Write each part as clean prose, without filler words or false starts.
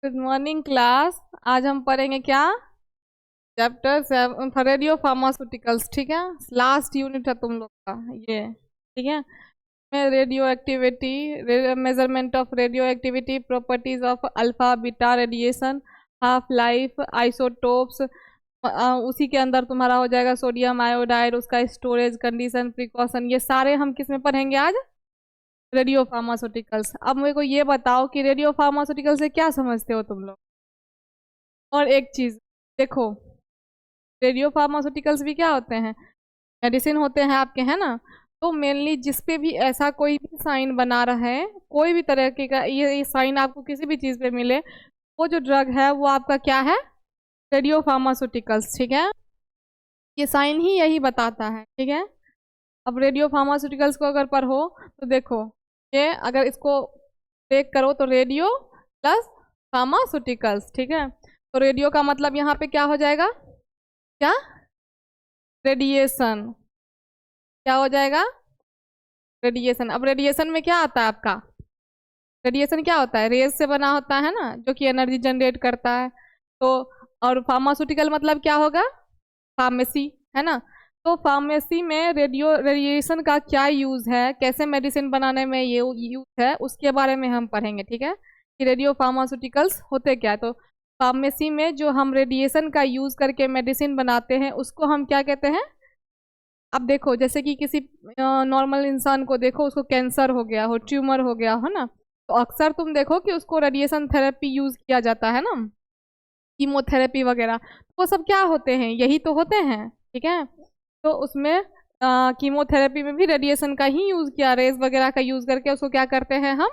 Good morning class. आज हम पढ़ेंगे क्या? Chapter 7 radio pharmaceuticals. ठीक है, लास्ट यूनिट है तुम लोग का ये। ठीक है, में radio activity, measurement of radio activity, properties of alpha beta radiation, half life, isotopes. उसी के अंदर तुम्हारा हो जाएगा सोडियम आयोडाइड, उसका स्टोरेज कंडीशन, प्रिकॉशन। ये सारे हम किस में पढ़ेंगे आज? Radio pharmaceuticals. अब मेरे को ये बताओ कि रेडियो फार्मास्यूटिकल से क्या समझते हो तुम लोग? और एक चीज देखो, रेडियो फार्मास्यूटिकल्स भी क्या होते हैं? मेडिसिन होते हैं आपके, है ना। तो मेनली जिसपे भी ऐसा कोई भी साइन बना रहा है, कोई भी तरह का ये साइन आपको किसी भी चीज पे मिले, वो जो ड्रग है वो आपका क्या है? Radio pharmaceuticals. ठीक है, ये साइन ही यही बताता है। ठीक है, अब रेडियो फार्मास्यूटिकल्स को अगर पढ़ो तो देखो, ये अगर इसको ब्रेक करो तो रेडियो प्लस फार्मास्यूटिकल्स। ठीक है, तो रेडियो का मतलब यहाँ पे क्या हो जाएगा? क्या? रेडिएशन। क्या हो जाएगा? रेडिएशन। अब रेडिएशन में क्या आता है आपका? रेडिएशन क्या होता है? रेज से बना होता है ना, जो कि एनर्जी जनरेट करता है। तो और फार्मास्यूटिकल मतलब क्या होगा? फार्मेसी, है ना। तो फार्मेसी में रेडिएशन का क्या यूज है, कैसे मेडिसिन बनाने में ये यूज है, उसके बारे में हम पढ़ेंगे। ठीक है, कि रेडियो फार्मास्यूटिकल्स होते क्या। तो फार्मेसी में जो हम रेडिएशन का यूज करके मेडिसिन बनाते हैं उसको हम क्या कहते हैं? अब देखो, जैसे कि किसी नॉर्मल इंसान को देखो, उसको कैंसर हो गया हो, ट्यूमर हो गया हो ना, तो अक्सर तुम देखो कि उसको रेडिएशन थेरेपी यूज किया जाता है ना, कीमोथेरेपी वगैरह। वो सब क्या होते हैं? यही तो होते हैं। ठीक है, तो उसमें कीमोथेरेपी में भी रेडिएशन का ही यूज किया, रेज वगैरह का यूज करके उसको क्या करते हैं हम?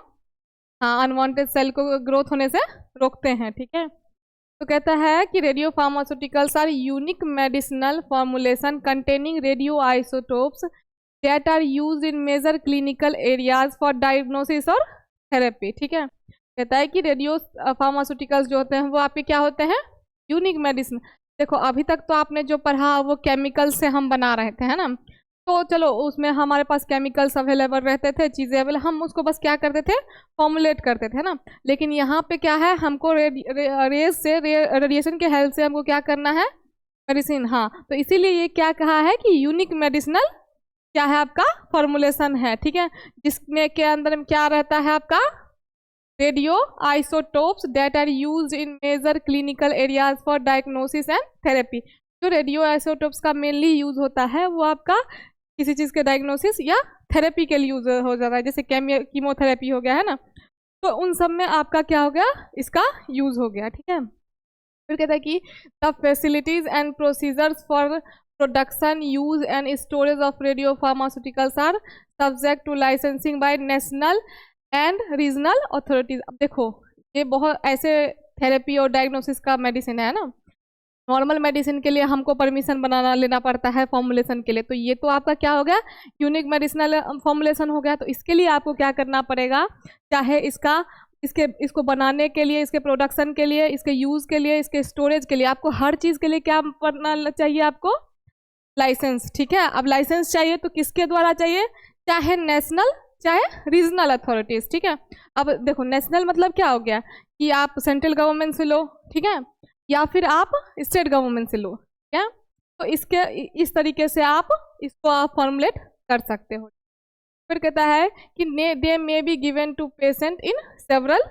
हाँ, अनवांटेड सेल को ग्रोथ होने से रोकते हैं। ठीक है, तो कहता है कि radiopharmaceuticals are unique medicinal formulation containing radioisotopes that are used in major clinical areas for diagnosis और थेरेपी। ठीक है, कहता है कि रेडियो फार्मास्यूटिकल्स जो होते हैं वो आपके क्या होते हैं? Unique medicine. देखो, अभी तक तो आपने जो पढ़ा वो केमिकल से हम बना रहे थे, है ना। तो चलो, उसमें हमारे पास केमिकल्स अवेलेबल रहते थे, चीज़ें अवेलेबल, हम उसको बस क्या करते थे? फॉर्मुलेट करते थे ना। लेकिन यहाँ पे क्या है, हमको रेज से रेडिएशन के हेल्प से हमको क्या करना है? मेडिसिन। हाँ, तो इसीलिए ये क्या कहा है कि यूनिक मेडिसिनल क्या है आपका? फॉर्मुलेशन है। ठीक है, जिसमें के अंदर में क्या रहता है आपका? Radioisotopes that are used in major clinical areas for diagnosis and therapy. जो रेडियो आइसोटोप्स का मेनली यूज होता है वो आपका किसी चीज़ के डायग्नोसिस या थेरेपी के लिए यूज हो जाता है, जैसे कीमोथेरेपी हो गया, है ना। तो उन सब में आपका क्या हो गया? इसका यूज हो गया। ठीक है, फिर कहता है कि the facilities and procedures for production use and storage of radiopharmaceuticals are subject to licensing by national and regional authorities. अब देखो, ये बहुत ऐसे थेरेपी और डायग्नोसिस का मेडिसिन है ना। नॉर्मल मेडिसिन के लिए हमको परमिशन बनाना लेना पड़ता है फॉर्मुलेशन के लिए, तो ये तो आपका क्या हो गया? यूनिक मेडिसिनल फॉर्मुलेशन हो गया। तो इसके लिए आपको क्या करना पड़ेगा? चाहे इसको बनाने के लिए, इसके प्रोडक्शन के लिए, इसके यूज के लिए, इसके स्टोरेज के लिए, आपको हर चीज के लिए क्या करना चाहिए? आपको लाइसेंस। ठीक है, अब लाइसेंस चाहिए तो किसके द्वारा चाहिए? चाहे नेशनल चाहे रीजनल अथॉरिटीज। ठीक है, अब देखो, नेशनल मतलब क्या हो गया कि आप सेंट्रल गवर्नमेंट से लो, ठीक है, या फिर आप स्टेट गवर्नमेंट से लो। क्या? तो इसके इस तरीके से आप इसको आप फॉर्मुलेट कर सकते हो। फिर कहता है कि they may be given to patient in several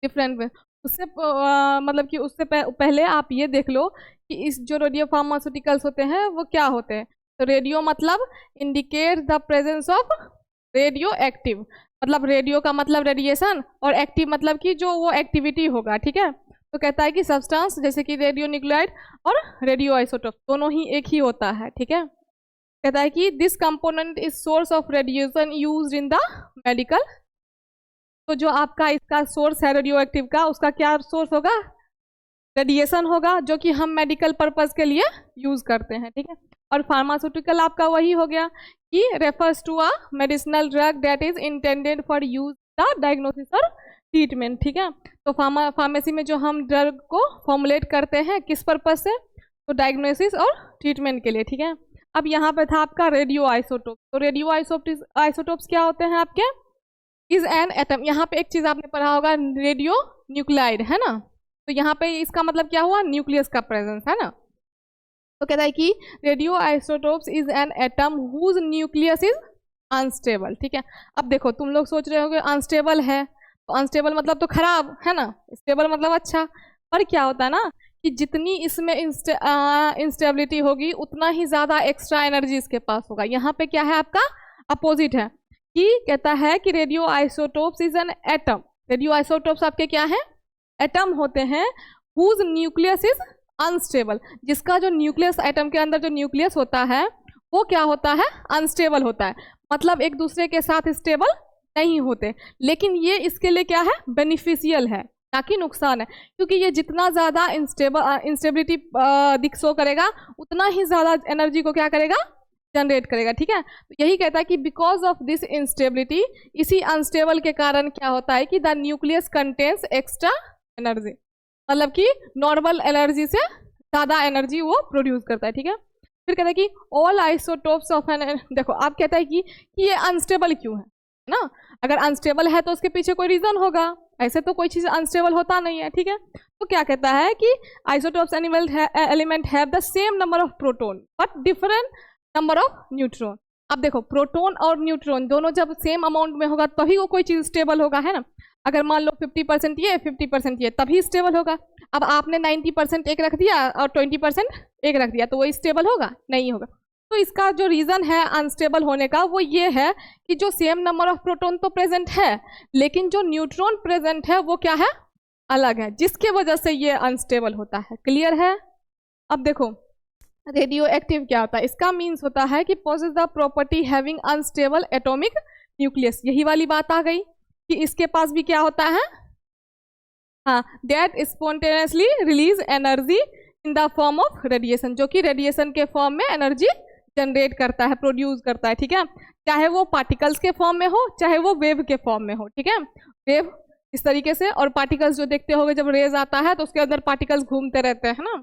different way. उससे मतलब कि उससे पहले आप ये देख लो कि इस जो रेडियो फार्मास्यूटिकल्स होते हैं वो क्या होते हैं। तो रेडियो मतलब indicate the presence of radio active, मतलब रेडियो का मतलब रेडिएशन, और एक्टिव मतलब कि जो वो एक्टिविटी होगा। ठीक है, तो कहता है कि सब्सटेंस जैसे कि रेडियो न्यूक्लाइड और रेडियो आइसोटोप दोनों ही एक ही होता है। ठीक है, कहता है कि this component is source of radiation used in the medical. तो जो आपका इसका सोर्स है रेडियो एक्टिव का, उसका क्या सोर्स होगा? रेडिएशन होगा, जो कि हम मेडिकल पर्पज के लिए यूज करते हैं। ठीक है, और फार्मास्यूटिकल आपका वही हो गया कि refers to a medicinal drug that is intended for use the diagnosis और ट्रीटमेंट। ठीक है, तो फार्मेसी में जो हम ड्रग को फॉर्मुलेट करते हैं किस पर्पज से? तो डायग्नोसिस और ट्रीटमेंट के लिए। ठीक है, अब यहाँ पे था आपका रेडियो आइसोटोप। तो रेडियो आइसोटोप्स क्या होते हैं आपके? Is an atom. यहाँ पे एक चीज आपने पढ़ा होगा, रेडियो न्यूक्लियाइड, है ना। तो यहाँ पे इसका मतलब क्या हुआ, न्यूक्लियस का प्रेजेंस, है ना। तो कहता है कि radioisotopes is an atom whose nucleus is unstable, ठीक है। अब देखो तुम लोग सोच रहे हो कि अनस्टेबल है, तो अनस्टेबल मतलब तो खराब, है ना, स्टेबल मतलब अच्छा। पर क्या होता है ना कि जितनी इसमें इंस्टेबिलिटी होगी उतना ही ज़्यादा एक्स्ट्रा एनर्जी इसके पास होगा। यहाँ पे क्या है आपका अपोजिट है कि कहता है कि radioisotopes is an atom, radio isotopes आपके क्या है, एटम होते हैं, हुज न्यूक्लियस इज अनस्टेबल, जिसका जो न्यूक्लियस, एटम के अंदर जो न्यूक्लियस होता है वो क्या होता है, अनस्टेबल होता है, मतलब एक दूसरे के साथ स्टेबल नहीं होते। लेकिन ये इसके लिए क्या है, बेनिफिशियल है, ताकि नुकसान है, क्योंकि ये जितना ज़्यादा इंस्टेबिलिटी शो करेगा उतना ही ज़्यादा एनर्जी को क्या करेगा, जनरेट करेगा, ठीक है। तो यही कहता है कि बिकॉज ऑफ दिस इंस्टेबिलिटी, इसी अनस्टेबल के कारण क्या होता है कि the nucleus contains extra energy, मतलब कि नॉर्मल एनर्जी से ज़्यादा एनर्जी वो प्रोड्यूस करता है, ठीक है। फिर कहता है कि ऑल आइसोटोप्स ऑफ एन, देखो आप कहता है कि ये अनस्टेबल क्यों है ना, अगर अनस्टेबल है तो उसके पीछे कोई रीजन होगा, ऐसे तो कोई चीज़ अनस्टेबल होता नहीं है, ठीक है। तो क्या कहता है कि isotopes element have the same number of proton but different number of neutron. अब देखो प्रोटॉन और न्यूट्रॉन दोनों जब सेम अमाउंट में होगा तभी वो कोई चीज़ स्टेबल होगा, है ना। अगर मान लो 50% ये 50% ये, तभी स्टेबल होगा। अब आपने 90% एक रख दिया और 20% एक रख दिया, तो वो स्टेबल होगा, नहीं होगा। तो इसका जो रीज़न है अनस्टेबल होने का वो ये है कि जो सेम नंबर ऑफ प्रोटॉन तो प्रेजेंट है, लेकिन जो न्यूट्रॉन प्रेजेंट है वो क्या है, अलग है, जिसके वजह से ये अनस्टेबल होता है। क्लियर है। अब देखो रेडियो एक्टिव क्या होता है, इसका मीन्स होता है कि possess the property having unstable atomic nucleus. यही वाली बात आ गई कि इसके पास भी क्या होता है, हाँ, that spontaneously release energy in the form of radiation, जो कि रेडिएशन के फॉर्म में एनर्जी जनरेट करता है, प्रोड्यूस करता है, ठीक है। चाहे वो पार्टिकल्स के फॉर्म में हो, चाहे वो वेव के फॉर्म में हो, ठीक है। वेव इस तरीके से, और पार्टिकल्स जो देखते होगे जब रेज आता है तो उसके अंदर पार्टिकल्स घूमते रहते हैं ना।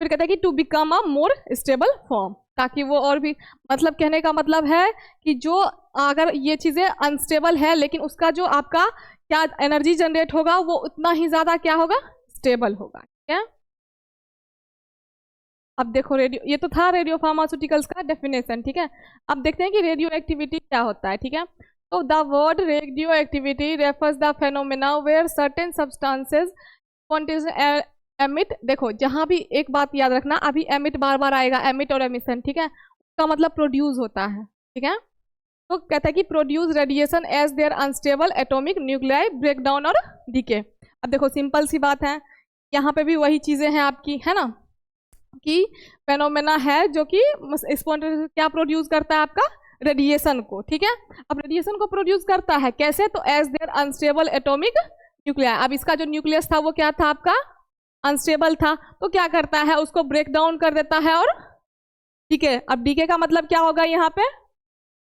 फिर कहता है कि to become a more stable form, ताकि वो और भी, मतलब कहने का मतलब है कि जो अगर ये चीज़ें अनस्टेबल है लेकिन उसका जो आपका क्या एनर्जी जनरेट होगा वो उतना ही ज़्यादा क्या होगा, स्टेबल होगा, ठीक है। अब देखो रेडियो, ये तो था रेडियो फार्मास्यूटिकल्स का डेफिनेशन, ठीक है। अब देखते हैं कि रेडियो एक्टिविटी क्या होता है, ठीक है। तो the word radioactivity refers the phenomena where certain substances emit, देखो जहाँ भी एक बात याद रखना, अभी एमिट बार बार आएगा, एमिट और एमिशन, ठीक है, उसका मतलब प्रोड्यूस होता है, ठीक है। तो कहता है कि produce radiation as their unstable atomic nuclei break down और डीके। अब देखो सिंपल सी बात है, यहाँ पे भी वही चीज़ें हैं आपकी, है ना, कि फेनोमेना है जो कि स्पॉन्टेनियस क्या प्रोड्यूस करता है आपका, रेडिएशन को, ठीक है। अब रेडिएशन को प्रोड्यूस करता है कैसे, तो as their unstable atomic nuclei. अब इसका जो न्यूक्लियस था वो क्या था आपका, अनस्टेबल था, तो क्या करता है उसको ब्रेक डाउन कर देता है और डीके। अब डीके का मतलब क्या होगा यहाँ पे,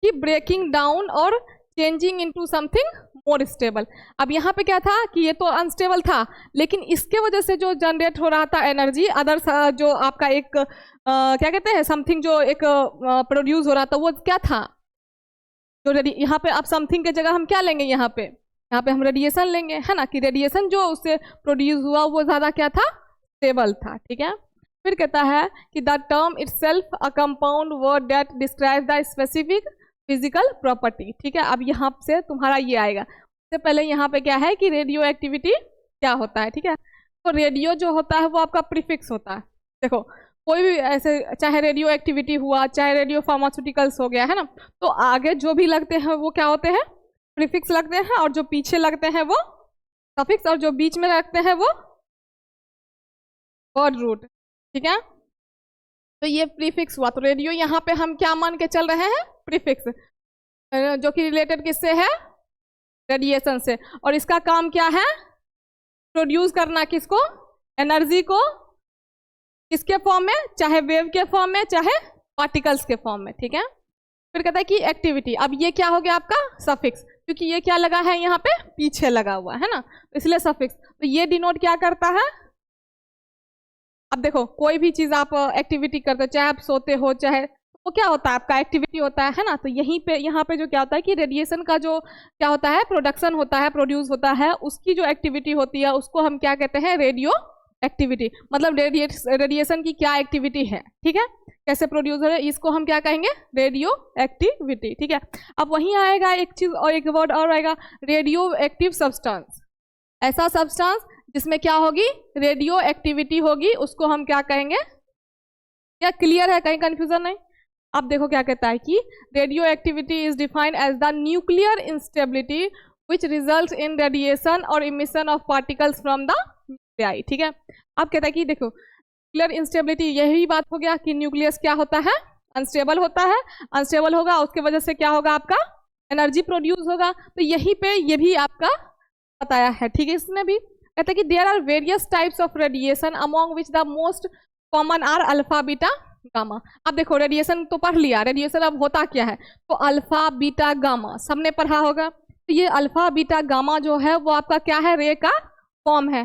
कि ब्रेकिंग डाउन और changing into something more stable. अब यहाँ पे क्या था कि ये तो अनस्टेबल था, लेकिन इसके वजह से जो जनरेट हो रहा था एनर्जी, अदर जो आपका एक क्या कहते हैं, समथिंग जो एक प्रोड्यूस हो रहा था वो क्या था, जो यहाँ पे अब समथिंग के जगह हम क्या लेंगे, यहाँ पे हम रेडिएशन लेंगे, है ना, कि रेडिएशन जो उससे प्रोड्यूस हुआ वो ज़्यादा क्या था, स्टेबल था, ठीक है। फिर कहता है कि the term itself a compound word that describe the specific physical property, ठीक है। अब यहाँ से तुम्हारा ये आएगा, उससे पहले यहाँ पे क्या है कि रेडियो एक्टिविटी क्या होता है, ठीक है। तो रेडियो जो होता है वो आपका प्रीफिक्स होता है। देखो कोई भी ऐसे, चाहे रेडियो एक्टिविटी हुआ, चाहे रेडियो फार्मास्यूटिकल्स हो गया, है ना, तो आगे जो भी लगते हैं वो क्या होते हैं, प्रीफिक्स लगते हैं, और जो पीछे लगते हैं वो सफिक्स, और जो बीच में लगते हैं वो वर्ड रूट, ठीक है। तो ये प्रीफिक्स हुआ। तो रेडियो यहाँ पे हम क्या मान के चल रहे हैं, प्रीफिक्स, जो कि रिलेटेड किससे है, रेडिएशन से। और इसका काम क्या है, प्रोड्यूस करना किसको, एनर्जी को, किसके फॉर्म में, चाहे वेव के फॉर्म में, चाहे पार्टिकल्स के फॉर्म में, ठीक है। फिर कहता है कि एक्टिविटी, अब ये क्या हो गया आपका सफिक्स, क्योंकि ये क्या लगा है यहाँ पे, पीछे लगा हुआ है ना, इसलिए सफिक्स। तो ये डिनोट क्या करता है, अब देखो कोई भी चीज़ आप एक्टिविटी करते हो, चाहे आप सोते हो, चाहे वो क्या होता है आपका एक्टिविटी होता है ना। तो यहीं पे यहाँ पे जो क्या होता है कि रेडिएशन का जो क्या होता है प्रोडक्शन होता है, प्रोड्यूस होता है, उसकी जो एक्टिविटी होती है उसको हम क्या कहते हैं, रेडियो एक्टिविटी। मतलब रेडिएशन की क्या एक्टिविटी है, ठीक है, कैसे प्रोड्यूस हो रहा है, इसको हम क्या कहेंगे, रेडियो एक्टिविटी, ठीक है। अब वहीं आएगा एक चीज और, एक वर्ड और आएगा, रेडियो एक्टिव सब्सटेंस। ऐसा सब्सटेंस जिसमें क्या होगी, रेडियो एक्टिविटी होगी, उसको हम क्या कहेंगे। क्या क्लियर है, कहीं कंफ्यूजन नहीं। अब देखो क्या कहता है कि radioactivity is defined as the nuclear instability which result in radiation और emission of particles from the nuclei, ठीक है। अब कहता है कि देखो न्यूक्लियर इंस्टेबिलिटी, यही बात हो गया कि न्यूक्लियस क्या होता है, अनस्टेबल होता है, अनस्टेबल होगा उसके वजह से क्या होगा आपका एनर्जी प्रोड्यूस होगा। तो यही पे ये भी आपका बताया है, ठीक है। इसमें भी कहते हैं कि there are various types of radiation among which the most common are alpha beta gamma. अब देखो रेडिएशन तो पढ़ लिया, रेडिएशन अब होता क्या है, तो अल्फा बीटा गामा सबने पढ़ा होगा। तो ये अल्फा बीटा गामा जो है वो आपका क्या है, रे का फॉर्म है।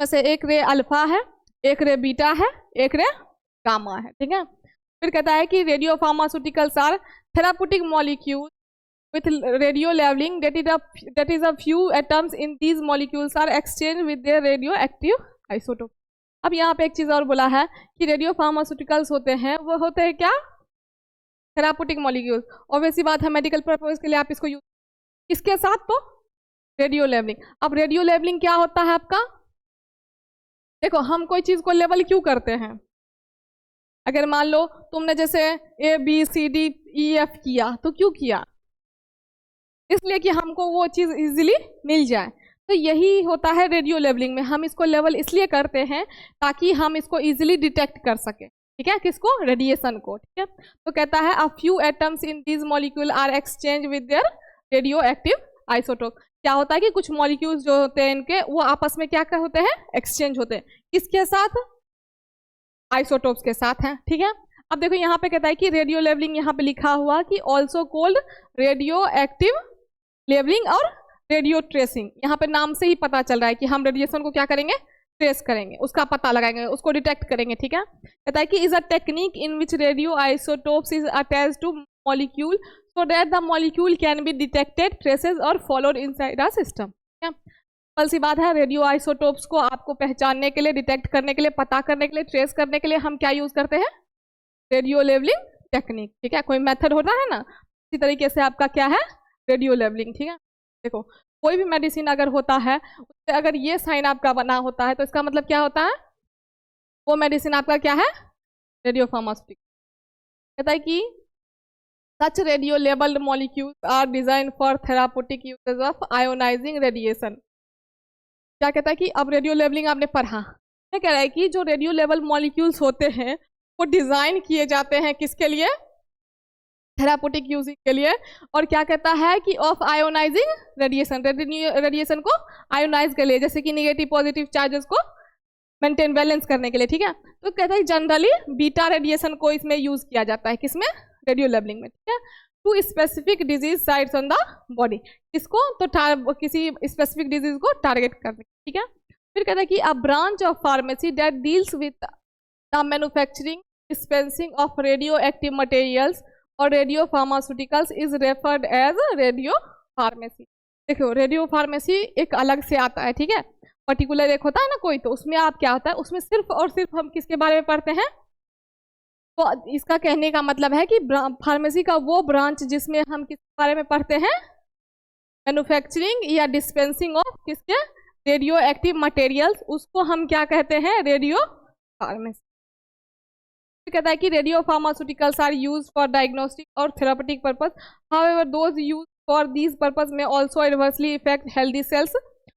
जैसे एक रे अल्फा है, एक रे बीटा है, एक रे गामा है, ठीक है। फिर कहता है कि radiopharmaceuticals are therapeutic molecule with radio leveling, that is a few atoms in these molecules are exchanged with their radioactive isotope। अब यहाँ पे एक चीज और बोला है कि रेडियो फार्मास्यूटिकल्स होते हैं, वो होते हैं क्या, थेराप्यूटिक मॉलिक्यूल्स। और वैसी बात है मेडिकल पर्पज के लिए आप इसको यूज, इसके साथ तो रेडियो लेवलिंग। अब रेडियो लेवलिंग क्या होता है आपका, देखो हम कोई चीज को लेवल क्यों करते हैं, अगर मान लो तुमने जैसे ABCDEF किया तो क्यों किया, इसलिए कि हमको वो चीज इजीली मिल जाए। तो यही होता है रेडियो लेवलिंग में, हम इसको लेवल इसलिए करते हैं ताकि हम इसको इजीली डिटेक्ट कर सके, ठीक है, किसको, रेडिएशन को, ठीक है। तो कहता है a few atoms in this molecule are exchange with their radioactive isotope. क्या होता है कि कुछ मॉलिक्यूल्स जो होते हैं इनके, वो आपस में क्या कर होते हैं, एक्सचेंज होते हैं, किसके साथ, आइसोटोप्स के साथ हैं, ठीक है। अब देखो यहाँ पे कहता है कि रेडियो लेवलिंग, यहाँ पे लिखा हुआ कि also called radioactive labelling और रेडियो ट्रेसिंग। यहाँ पे नाम से ही पता चल रहा है कि हम रेडिएशन को क्या करेंगे, ट्रेस करेंगे, उसका पता लगाएंगे, उसको डिटेक्ट करेंगे, ठीक है। कहता है कि is a technique in which radio isotopes is attached two molecule so that the molecule can be detected, traces और फॉलोड इनसाइड अ सिस्टम, ठीक है। सिंपल सी बात है, रेडियो आइसोटोप्स को आपको पहचानने के लिए, डिटेक्ट करने के लिए, पता करने के लिए, ट्रेस करने के लिए हम क्या यूज करते हैं, रेडियो लेवलिंग टेक्निक, ठीक है। कोई मेथड होता है ना, इसी तरीके से आपका क्या है, रेडियो लेवलिंग, ठीक है। देखो कोई भी मेडिसिन अगर होता है, उससे अगर ये साइन आपका बना होता है तो इसका मतलब क्या होता है, वो मेडिसिन आपका क्या है, रेडियो फार्मास्यूटिकल। कहता है कि such radiolabelled molecules are design for therapeutic uses of ionising radiation. क्या कहता है कि अब रेडियो लेवलिंग आपने पढ़ा, क्या कह रहा है कि जो रेडियो लेवल मॉलिक्यूल्स होते हैं वो डिजाइन किए जाते हैं किसके लिए, थेराप्यूटिक यूजिंग के लिए। और क्या कहता है कि ऑफ आयोनाइजिंग रेडिएशन, रेडिएशन को आयोनाइज के लिए, जैसे कि नेगेटिव पॉजिटिव चार्जेस को मेंटेन बैलेंस करने के लिए, ठीक है। तो कहता है जनरली बीटा रेडिएशन को इसमें यूज किया जाता है, किसमें, रेडियो लेवलिंग में, ठीक है। To specific disease sites on the body, इसको तो किसी स्पेसिफिक डिजीज को टारगेट करने, ठीक है। फिर कहता है कि a branch of pharmacy that deals with the manufacturing dispensing of radioactive materials और radiopharmaceuticals is referred as radiopharmacy. देखो रेडियो फार्मेसी एक अलग से आता है, ठीक है, पर्टिकुलर एक होता है ना कोई, तो उसमें आप क्या होता है, उसमें सिर्फ और सिर्फ हम किसके बारे में पढ़ते हैं, तो इसका कहने का मतलब है कि फार्मेसी का वो ब्रांच जिसमें हम किसके बारे में पढ़ते हैं, मैन्युफैक्चरिंग या डिस्पेंसिंग ऑफ किसके, रेडियो एक्टिव मटेरियल्स, उसको हम क्या कहते हैं, रेडियो फार्मेसी। कहता है कि radiopharmaceuticals are used for diagnostic और therapeutic purpose, however those used for these purpose may also adversely effect healthy cells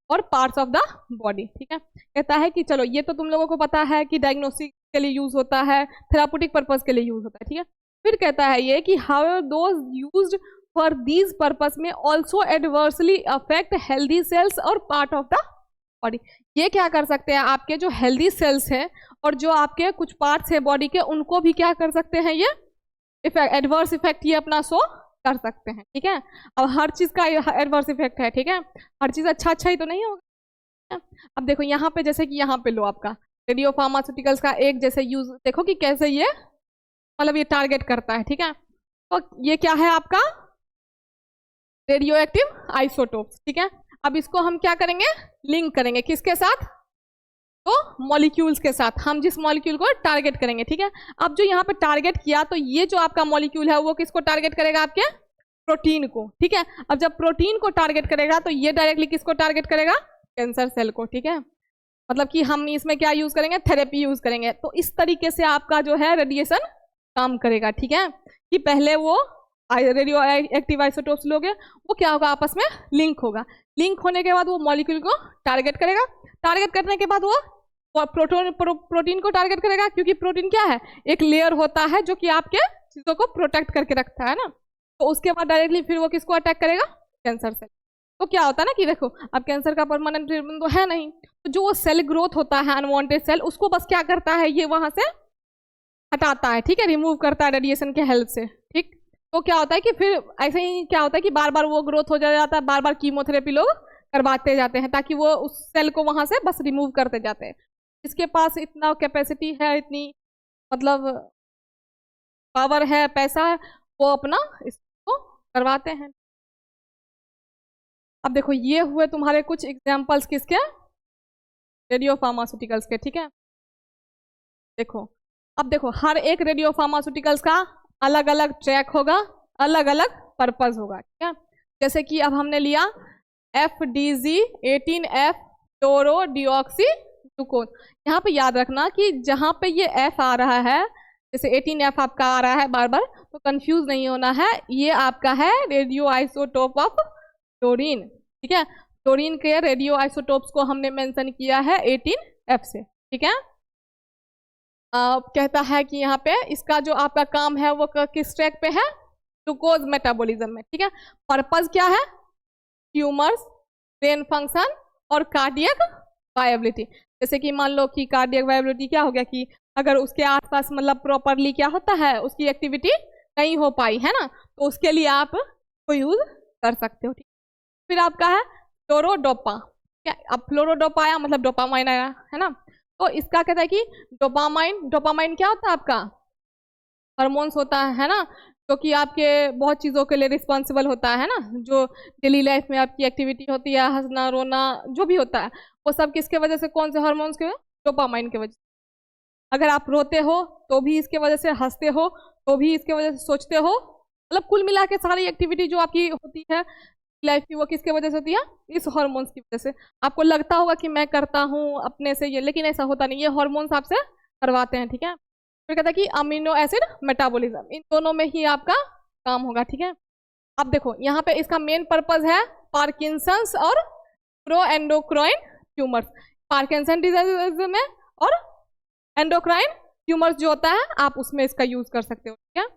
और पार्ट्स ऑफ द बॉडी, ठीक है। कहता है कि चलो ये तो तुम लोगों को पता है कि डायग्नोस्टिक के लिए यूज होता है, थेराप्यूटिक पर्पस के लिए यूज होता है, ठीक है। फिर कहता है ये कि however those used for these purpose may also adversely affect healthy cells और पार्ट ऑफ द बॉडी। ये क्या कर सकते हैं, आपके जो हेल्दी सेल्स हैं और जो आपके कुछ पार्ट्स है बॉडी के, उनको भी क्या कर सकते हैं, ये इफेक्ट, एडवर्स इफेक्ट ये अपना शो कर सकते हैं, ठीक है। अब हर चीज का एडवर्स इफेक्ट है, ठीक है, हर चीज अच्छा ही तो नहीं होगा। अब देखो यहाँ पे, जैसे कि यहाँ पे लो आपका रेडियो फार्मास्यूटिकल्स का एक जैसे यूज देखो कि कैसे ये मतलब ये टारगेट करता है, ठीक है। तो ये क्या है आपका रेडियो एक्टिव आइसोटोप्स, ठीक है। अब इसको हम क्या करेंगे, लिंक करेंगे किसके साथ, तो मॉलिक्यूल्स के साथ, हम जिस मॉलिक्यूल को टारगेट करेंगे, ठीक है। अब जो यहाँ पे टारगेट किया तो ये जो आपका मॉलिक्यूल है वो किसको टारगेट करेगा, आपके प्रोटीन को, ठीक है। अब जब प्रोटीन को टारगेट करेगा तो ये डायरेक्टली किसको टारगेट करेगा, कैंसर सेल को, ठीक है। मतलब कि हम इसमें क्या यूज करेंगे, थेरेपी यूज करेंगे। तो इस तरीके से आपका जो है रेडिएशन काम करेगा, ठीक है। कि पहले वो रेडियो एक्टिव आइसोटोप्स लोगे, वो क्या होगा, आपस में लिंक होगा। लिंक होने के बाद वो मॉलिक्यूल को टारगेट करेगा, टारगेट करने के बाद वो प्रोटीन को टारगेट करेगा, क्योंकि प्रोटीन क्या है, एक लेयर होता है जो कि आपके चीजों को प्रोटेक्ट करके रखता है ना। तो उसके बाद डायरेक्टली फिर वो किसको अटैक करेगा, कैंसर सेल। तो क्या होता है ना कि देखो अब कैंसर का परमानेंट ट्रीटमेंट तो है नहीं, तो जो वो सेल ग्रोथ होता है अनवांटेड सेल, उसको बस क्या करता है, ये वहां से हटाता है, ठीक है, रिमूव करता है रेडिएशन के हेल्प से, ठीक। तो क्या होता है कि फिर ऐसे ही क्या होता है कि बार बार वो ग्रोथ हो जाता है, बार बार कीमोथेरेपी लोग करवाते जाते हैं ताकि वो उस सेल को वहां से बस रिमूव करते जाते हैं। जिसके पास इतना कैपेसिटी है, इतनी मतलब पावर है, पैसा है, वो अपना इसको करवाते हैं। अब देखो ये हुए तुम्हारे कुछ एग्जाम्पल्स किसके, रेडियो फार्मास्यूटिकल्स के, ठीक है। देखो अब देखो हर एक रेडियो फार्मास्यूटिकल्स का अलग अलग ट्रैक होगा, अलग अलग पर्पस होगा, ठीक है। जैसे कि अब हमने लिया FDG18F फ्लोरो डिऑक्सी ग्लूकोज। यहाँ पे याद रखना कि जहाँ पे ये F आ रहा है, जैसे 18F आपका आ रहा है बार बार, तो कंफ्यूज नहीं होना है, ये आपका है रेडियो आइसोटोप ऑफ फ्लोरीन, ठीक है। फ्लोरीन के रेडियो आइसोटोप्स को हमने मेंशन किया है 18F से, ठीक है। कहता है कि यहाँ पे इसका जो आपका काम है वो किस ट्रैक पे है, ग्लूकोज मेटाबॉलिज्म में, ठीक है। पर्पस क्या है, ट्यूमर्स, ब्रेन फंक्शन और कार्डियक वायबिलिटी। जैसे कि मान लो कि कार्डियक वायबिलिटी क्या हो गया कि अगर उसके आसपास मतलब प्रॉपरली क्या होता है, उसकी एक्टिविटी नहीं हो पाई है ना, तो उसके लिए आप को यूज कर सकते हो, ठीक। फिर आपका है फ्लोरोडोपा, क्या, अब फ्लोरोडोपा आया मतलब डोपामाइन आया, है ना। तो इसका कहता है कि डोपामाइन क्या होता है आपका, हार्मोन्स होता है ना, जो कि आपके बहुत चीज़ों के लिए रिस्पॉन्सिबल होता है ना, जो डेली लाइफ में आपकी एक्टिविटी होती है, हंसना रोना जो भी होता है, वो सब किसके वजह से, कौन से हार्मोन्स के, डोपामाइन के वजह से। अगर आप रोते हो तो भी इसके वजह से, हंसते हो तो भी इसके वजह से, सोचते हो, मतलब कुल मिला के सारी एक्टिविटी जो आपकी होती है लाइफ की, वो किसके वजह से होती है, इस हार्मोन्स की वजह से। आपको लगता होगा कि मैं करता हूँ अपने से ये, लेकिन ऐसा होता नहीं, ये हार्मोन्स आपसे करवाते हैं, ठीक है। फिर कहता है कि अमीनो एसिड मेटाबॉलिज्म, इन दोनों में ही आपका काम होगा, ठीक है। अब देखो यहाँ पे इसका मेन पर्पज है पार्किंसंस और प्रोएंडोक्राइन ट्यूमर्स। पार्किंसन डिजीज में और एंडोक्राइन ट्यूमर्स जो होता है, आप उसमें इसका यूज कर सकते हो, ठीक है।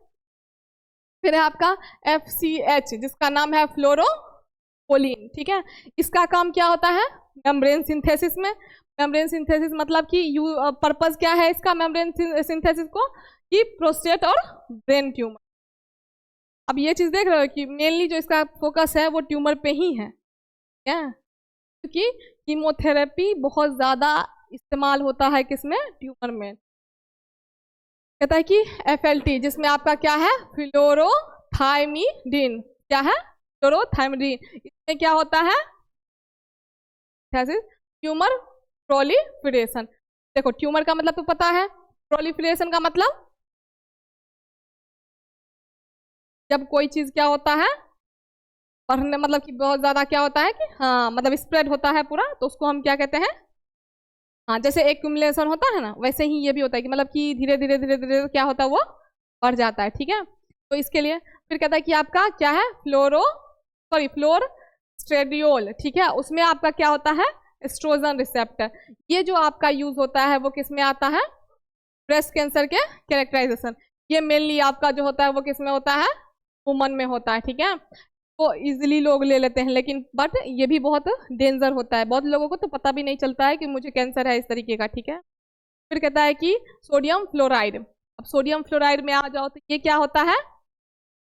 फिर है आपका FCH जिसका नाम है फ्लोरोपोलिन, ठीक है। इसका काम क्या होता है, मेम्ब्रेन सिंथेसिस में। मेम्ब्रेन सिंथेसिस मतलब कि पर्पस क्या है इसका मेम्ब्रेन सिंथेसिस को, कि प्रोस्टेट और ब्रेन ट्यूमर। अब ये चीज देख रहे हो कि मेनली जो इसका फोकस है वो ट्यूमर पे ही है, क्या, क्योंकि कीमोथेरेपी बहुत ज्यादा इस्तेमाल होता है किसमें, ट्यूमर में। कहता है कि FLT जिसमें आपका क्या है, फ्लोरोथाइमिडिन, क्या है, फ्लोरोथाइमिडिन। इसमें क्या होता है, ट्यूमर प्रोलिफरेशन। देखो ट्यूमर का मतलब तो पता है, प्रोलिफरेशन का मतलब जब कोई चीज क्या होता है, बढ़ने, मतलब कि बहुत ज्यादा क्या होता है कि हाँ मतलब स्प्रेड होता है पूरा, तो उसको हम क्या कहते हैं, हाँ जैसे एक्यूमुलेशन होता है ना, वैसे ही ये भी होता है कि मतलब कि धीरे धीरे धीरे धीरे क्या होता है, वो बढ़ जाता है, ठीक है। तो इसके लिए फिर कहता है कि आपका क्या है, फ्लोरस्टेडियोल, ठीक है। उसमें आपका क्या होता है, एस्ट्रोजन रिसेप्टर। ये जो आपका यूज होता है वो किसमें आता है, ब्रेस्ट कैंसर के कैरेक्टराइजेशन। ये मेनली आपका जो होता है वो किसमें होता है, वुमन में होता है, ठीक है। तो इजीली लोग ले लेते हैं, लेकिन बट ये भी बहुत डेंजर होता है, बहुत लोगों को तो पता भी नहीं चलता है कि मुझे कैंसर है इस तरीके का, ठीक है। फिर कहता है कि सोडियम फ्लोराइड। अब सोडियम फ्लोराइड में आ जाओ तो ये क्या होता है,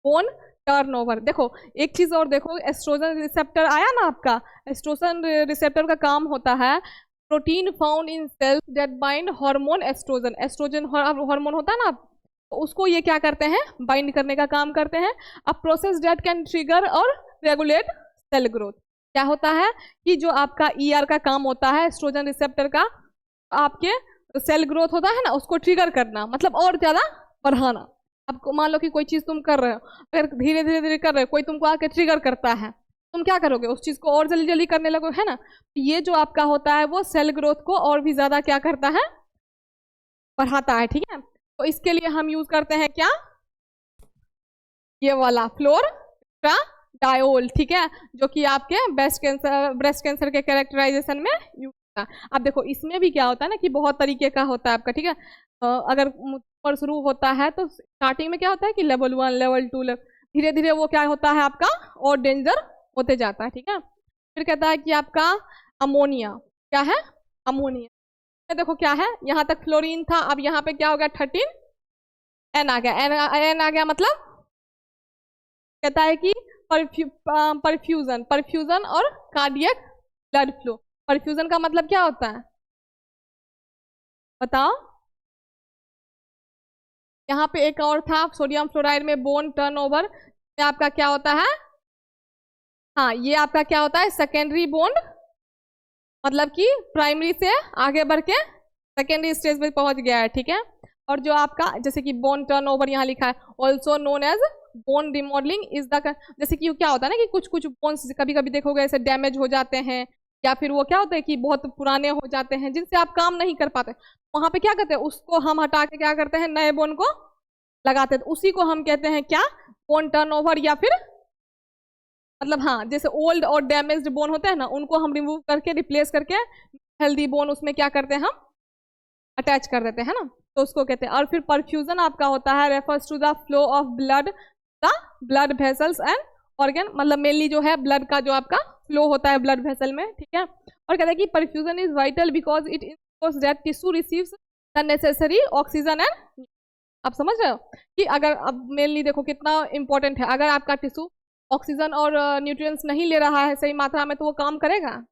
बोन टर्नओवर। देखो एक चीज और देखो, एस्ट्रोजन रिसेप्टर आया ना आपका, एस्ट्रोजन रिसेप्टर का काम होता है protein found in cells that bind hormone oestrogen. Oestrogen hormone होता है ना, तो उसको ये क्या करते हैं, बाइंड करने का काम करते हैं। A process that can trigger और रेगुलेट सेल ग्रोथ। क्या होता है कि जो आपका ईआर का काम होता है, एस्ट्रोजन रिसेप्टर का, आपके सेल ग्रोथ होता है ना, उसको ट्रिगर करना, मतलब और ज्यादा बढ़ाना। आपको मान लो कि कोई चीज तुम कर रहे हो, अगर धीरे धीरे धीरे कर रहे हो, कोई तुमको आके ट्रिगर करता है, तुम क्या करोगे, उस चीज को और जल्दी जल्दी करने लगो, है ना। ये जो आपका होता है वो सेल ग्रोथ को और भी ज्यादा क्या करता है, बढ़ाता है, ठीक है। तो इसके लिए हम यूज करते हैं क्या, ये वाला फ्लोरट्राडायोल, ठीक है, जो कि आपके ब्रेस्ट कैंसर के कैरेक्टराइजेशन में यूज होता है। अब देखो इसमें भी क्या होता है ना कि बहुत तरीके का होता है आपका, ठीक है। अगर पर शुरू होता है तो स्टार्टिंग में क्या होता है कि लेवल 1 लेवल 2 धीरे धीरे वो क्या होता है आपका और डेंजर होते जाता है, ठीक है। फिर कहता है कि आपका अमोनिया, क्या है, अमोनिया। देखो क्या है, यहाँ तक फ्लोरीन था, अब यहाँ पे क्या हो गया 13 एन आ गया, एन आ गया, मतलब कहता है कि परफ्यूजन और कार्डियक ब्लड फ्लो। परफ्यूजन का मतलब क्या होता है बताओ। यहाँ पे एक और था, सोडियम फ्लोराइड में बोन टर्नओवर, आपका क्या होता है, हाँ ये आपका क्या होता है सेकेंडरी बॉन्ड, मतलब कि प्राइमरी से आगे बढ़ के सेकेंडरी स्टेज पे पहुंच गया है, ठीक है। और जो आपका जैसे कि बोन टर्नओवर यहाँ लिखा है, also known as bone remodelling is the, जैसे कि क्या होता है ना कि कुछ कुछ बोन्स कभी कभी देखोगे ऐसे डैमेज हो जाते हैं, या फिर वो क्या होता है कि बहुत पुराने हो जाते हैं जिनसे आप काम नहीं कर पाते, वहां पे क्या करते हैं, उसको हम हटा के क्या करते हैं, नए बोन को लगाते हैं। तो उसी को हम कहते हैं क्या, बोन टर्नओवर, या फिर मतलब हाँ जैसे ओल्ड और डैमेज्ड बोन होते हैं ना, उनको हम रिमूव करके रिप्लेस करके हेल्दी बोन उसमें क्या करते हैं, हम अटैच कर देते हैं ना, तो उसको कहते हैं। और फिर परफ्यूजन आपका होता है refers to the flow of blood the blood vessels and organ, मतलब मेनली जो है ब्लड का जो आपका फ्लो होता है ब्लड वेसल में, ठीक है। और कहता है कि perfusion is vital because it ensures that tissue receives the necessary oxygen and, आप समझ रहे हो कि अगर अब मेनली देखो कितना इंपॉर्टेंट है, अगर आपका टिश्यू ऑक्सीजन और न्यूट्रिएंट्स नहीं ले रहा है सही मात्रा में तो वो काम करेगा,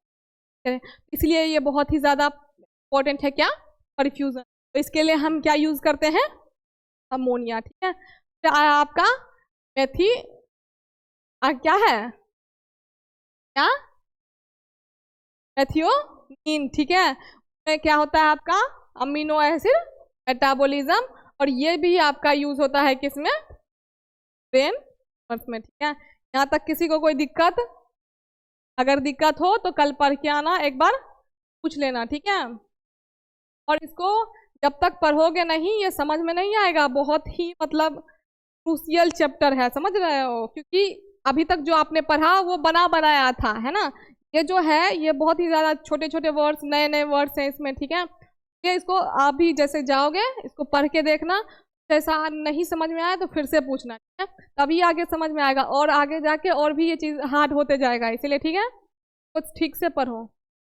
इसलिए ये बहुत ही ज़्यादा इंपॉर्टेंट है क्या, परफ्यूजन। तो इसके लिए हम क्या यूज़ करते हैं, अमोनिया, ठीक है। फिर आया आपका मेथी, क्या है, क्या, मेथियोनीन, ठीक है। में क्या होता है आपका अमीनो एसिड मेटाबॉलिज्म, और ये भी आपका यूज होता है किसमें, ब्रेन में, ठीक है। यहाँ तक किसी को कोई दिक्कत, अगर दिक्कत हो तो कल पढ़ के आना, एक बार पूछ लेना, ठीक है। और इसको जब तक पढ़ोगे नहीं ये समझ में नहीं आएगा, बहुत ही मतलब क्रूशियल चैप्टर है, समझ रहे हो, क्योंकि अभी तक जो आपने पढ़ा वो बना बनाया था, है ना। ये जो है ये बहुत ही ज़्यादा छोटे छोटे वर्ड्स, नए नए वर्ड्स हैं इसमें, ठीक है। ये इसको अभी जैसे जाओगे इसको पढ़ के देखना, जैसा नहीं समझ में आया तो फिर से पूछना, ठीक है, तभी आगे समझ में आएगा, और आगे जाके और भी ये चीज़ हार्ड होते जाएगा, इसीलिए ठीक है कुछ ठीक से पढ़ो।